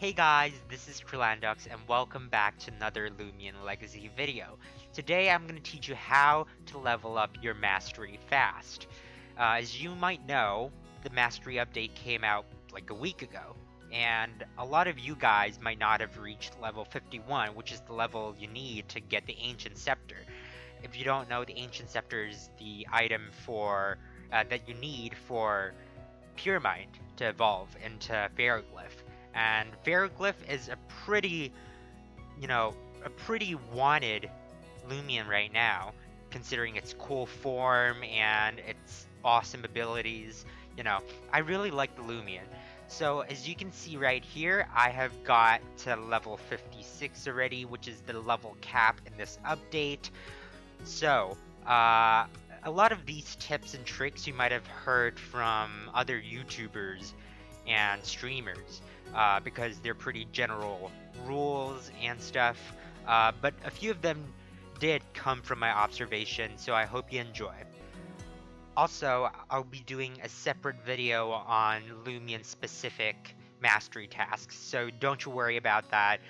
Hey guys, this is Krelandox and welcome back to another Lumian Legacy video. Today I'm going to teach you how to level up your mastery fast. As you might know, the mastery update came out like a week ago, and a lot of you guys might not have reached level 51, which is the level you need to get the Ancient Scepter. If you don't know, the Ancient Scepter is the item for that you need for Pure Mind to evolve into Ferroglyph. And Ferroglyph is a pretty, a pretty wanted Lumian right now, considering its cool form and its awesome abilities. I really like the Lumian. So as you can see right here, I have got to level 56 already, which is the level cap in this update. So, a lot of these tips and tricks you might have heard from other YouTubers and streamers, because they're pretty general rules and stuff, but a few of them did come from my observation, so I hope you enjoy. Also, I'll be doing a separate video on Lumian specific mastery tasks, so don't you worry about that.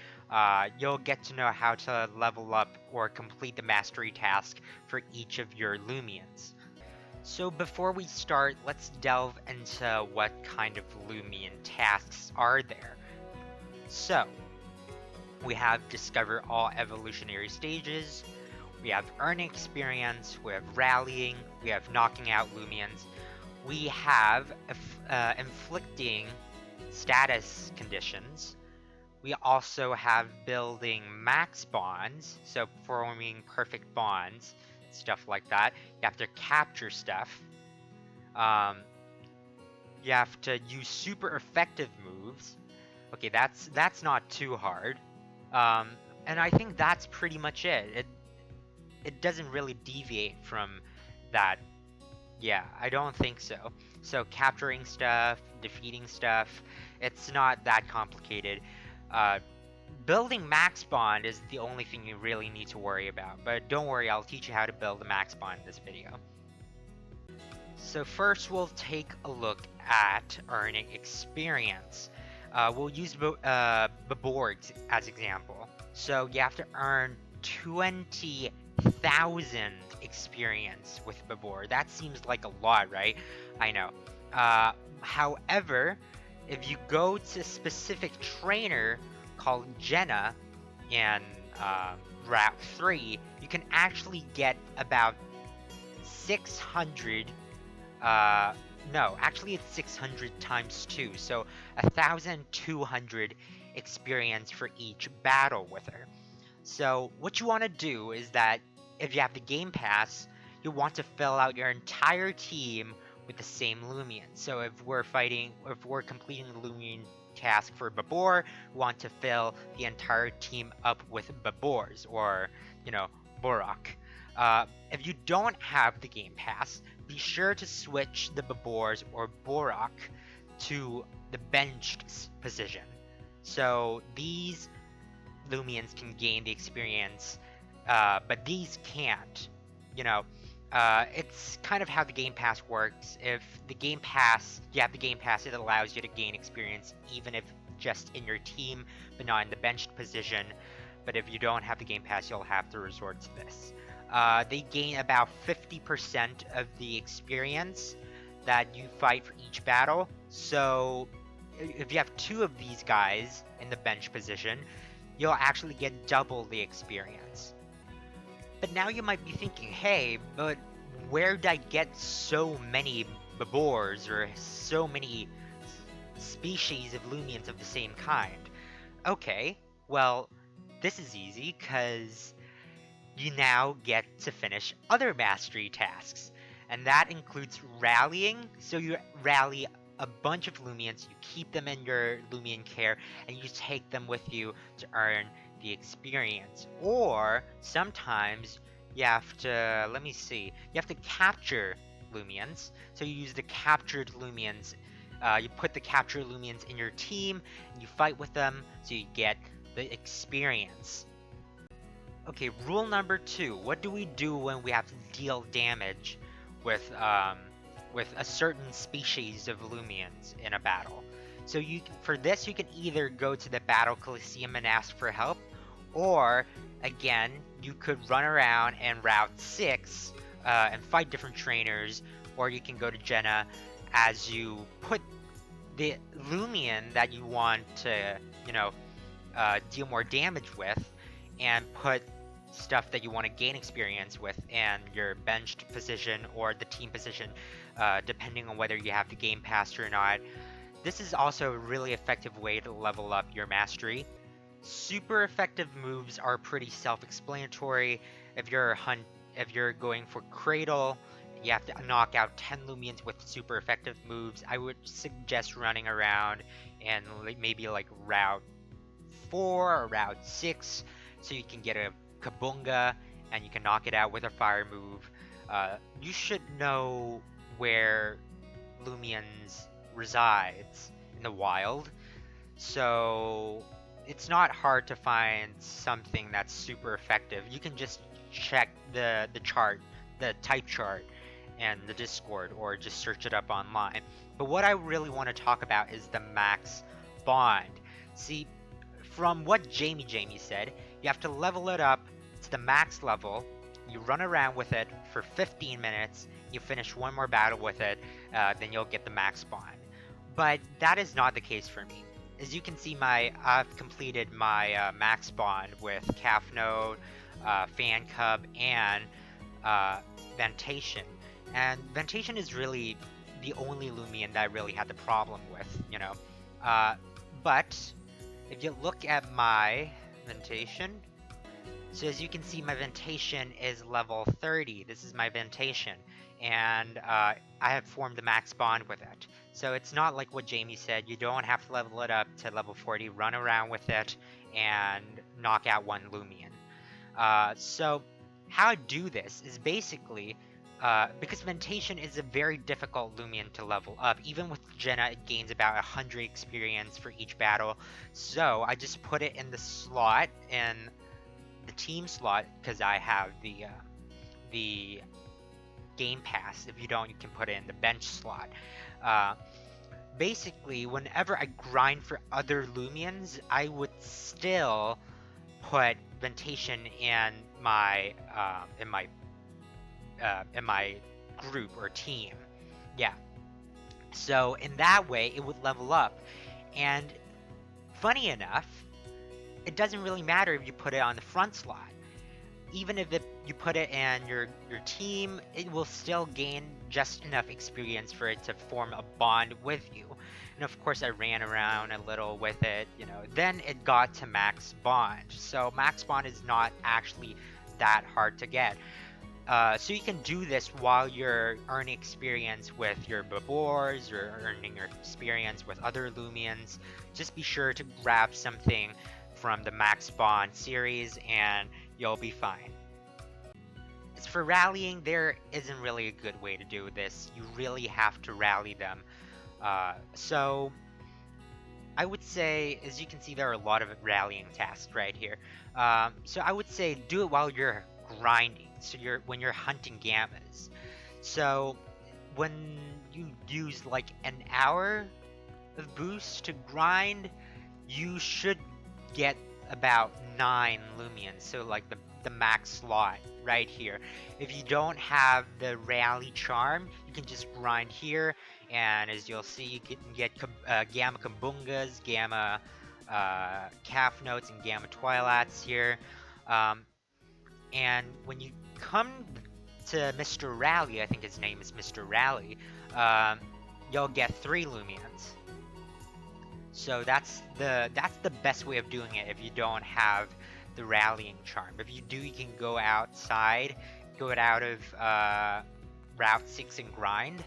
You'll get to know how to level up or complete the mastery task for each of your Lumians. So before we start, let's delve into what kind of Lumian tasks are there. So, we have Discover all evolutionary stages, we have Earning experience, we have Rallying, we have Knocking out Lumians, we have Inflicting status conditions, we also have Building max bonds, so forming perfect bonds, stuff like that. You have to capture stuff. You have to use super effective moves. Okay, that's not too hard. And I think that's pretty much it. It doesn't really deviate from that. Yeah, I don't think so. So capturing stuff, defeating stuff, it's not that complicated. Building max bond is the only thing you really need to worry about, but don't worry, I'll teach you how to build a max bond in this video. So first we'll take a look at earning experience. We'll use Baborgs as example. So you have to earn 20,000 experience with Babor. That seems like a lot, right? I know. However, if you go to a specific trainer called Jenna in Route 3, you can actually get about 600, no, actually it's 600 times 2, so 1,200 experience for each battle with her. So what you want to do is that if you have the Game Pass, you want to fill out your entire team with the same Lumian. So if we're completing the Lumian task for Babor, we want to fill the entire team up with Babors, or, Borak. If you don't have the Game Pass, be sure to switch the Babors or Borak to the benched position. So these Lumians can gain the experience, but these can't. It's kind of how the Game Pass works. If you have the Game Pass, it allows you to gain experience even if just in your team, but not in the benched position. But if you don't have the Game Pass, you'll have to resort to this. They gain about 50% of the experience that you fight for each battle. So if you have 2 of these guys in the bench position, you'll actually get double the experience. But now you might be thinking, hey, but where did I get so many Babors or so many species of Lumians of the same kind? Okay, well, this is easy, because you now get to finish other mastery tasks. And that includes rallying, so you rally a bunch of Lumians, you keep them in your Lumian care, and you take them with you to earn the experience. Or sometimes you have to, you have to capture Lumians. So you use the captured Lumians. You put the captured Lumians in your team, and you fight with them, so you get the experience. Okay, rule number 2. What do we do when we have to deal damage with a certain species of Lumians in a battle? So for this, you can either go to the Battle Coliseum and ask for help, or again, you could run around and Route 6 and fight different trainers, or you can go to Jenna as you put the Lumian that you want to, deal more damage with, and put stuff that you want to gain experience with in your benched position or the team position, depending on whether you have the game pass or not. This is also a really effective way to level up your mastery. Super effective moves are pretty self-explanatory. If you're going for Cradle, you have to knock out 10 Lumians with super effective moves. I would suggest running around and maybe like Route 4 or Route 6 so you can get a Kabunga and you can knock it out with a fire move. You should know where Lumians resides in the wild, so it's not hard to find something that's super effective. You can just check the chart, the type chart, and the Discord, or just search it up online. But what I really want to talk about is the max bond. See, from what Jamie said, you have to level it up to the max level. You run around with it for 15 minutes. You finish one more battle with it, then you'll get the max bond. But that is not the case for me. As you can see, I've completed my max bond with Calf Node, Fan Cub, and Ventation. And Ventation is really the only Lumian that I really had the problem with, but if you look at my Ventation, so as you can see, my Ventation is level 30. This is my Ventation, and I have formed the max bond with it. So it's not like what Jamie said, you don't have to level it up to level 40, run around with it, and knock out one Lumian. So how I do this is basically, because Ventation is a very difficult Lumian to level up. Even with Jenna, it gains about 100 experience for each battle. So I just put it in the slot, in the team slot, because I have the game pass. If you don't, you can put it in the bench slot. Basically, whenever I grind for other Lumians, I would still put Ventation in my group or team. Yeah. So in that way, it would level up. And funny enough, it doesn't really matter if you put it on the front slot. Even if you put it in your team, it will still gain just enough experience for it to form a bond with you. And of course, I ran around a little with it, Then it got to max bond. So max bond is not actually that hard to get. So you can do this while you're earning experience with your Babors, or earning your experience with other Lumians. Just be sure to grab something from the Max Bond series and you'll be fine. As for rallying, there isn't really a good way to do this. You really have to rally them. So I would say, as you can see, there are a lot of rallying tasks right here. So I would say do it while you're grinding. So when you're hunting gammas. So when you use like an hour of boost to grind, you should get about 9 Lumians. So like the max slot right here. If you don't have the rally charm, you can just grind here, and as you'll see, you can get Gamma Kabungas, Gamma Calf Notes, and Gamma Twilats here. And when you come to Mr. Rally, I think his name is Mr. Rally, you'll get 3 Lumians. So that's the best way of doing it if you don't have the rallying charm. If you do, you can go outside, go out of Route 6 and grind.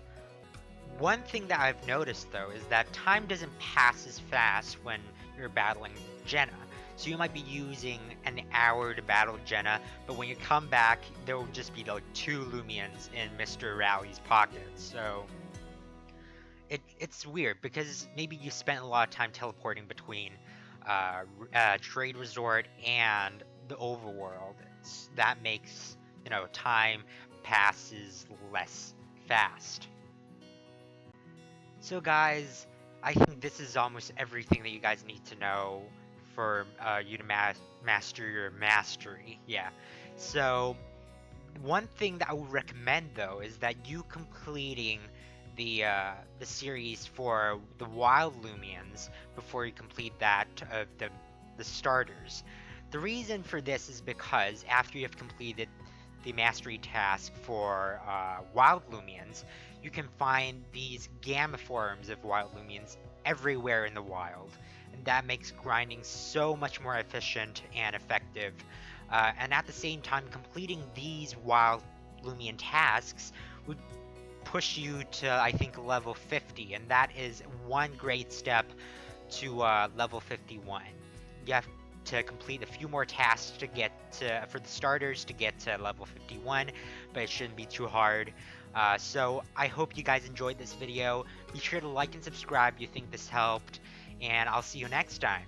One thing that I've noticed though is that time doesn't pass as fast when you're battling Jenna. So you might be using an hour to battle Jenna, but when you come back, there will just be like 2 Lumians in Mr. Rally's pocket. So it's weird because maybe you spent a lot of time teleporting between Trade Resort and the overworld. That makes time passes less fast. So guys, I think this is almost everything that you guys need to know for you to master your mastery. Yeah. So one thing that I would recommend though is that you completing the series for the Wild Lumians before you complete that of the starters. The reason for this is because after you have completed the mastery task for Wild Lumians, you can find these gamma forms of Wild Lumians everywhere in the wild, and that makes grinding so much more efficient and effective. And at the same time, completing these Wild Lumian tasks would push you to, I think, level 50, and that is one great step to level 51. You have to complete a few more tasks to get to, for the starters, to get to level 51, but it shouldn't be too hard. So I hope you guys enjoyed this video. Be sure to like and subscribe if you think this helped, and I'll see you next time.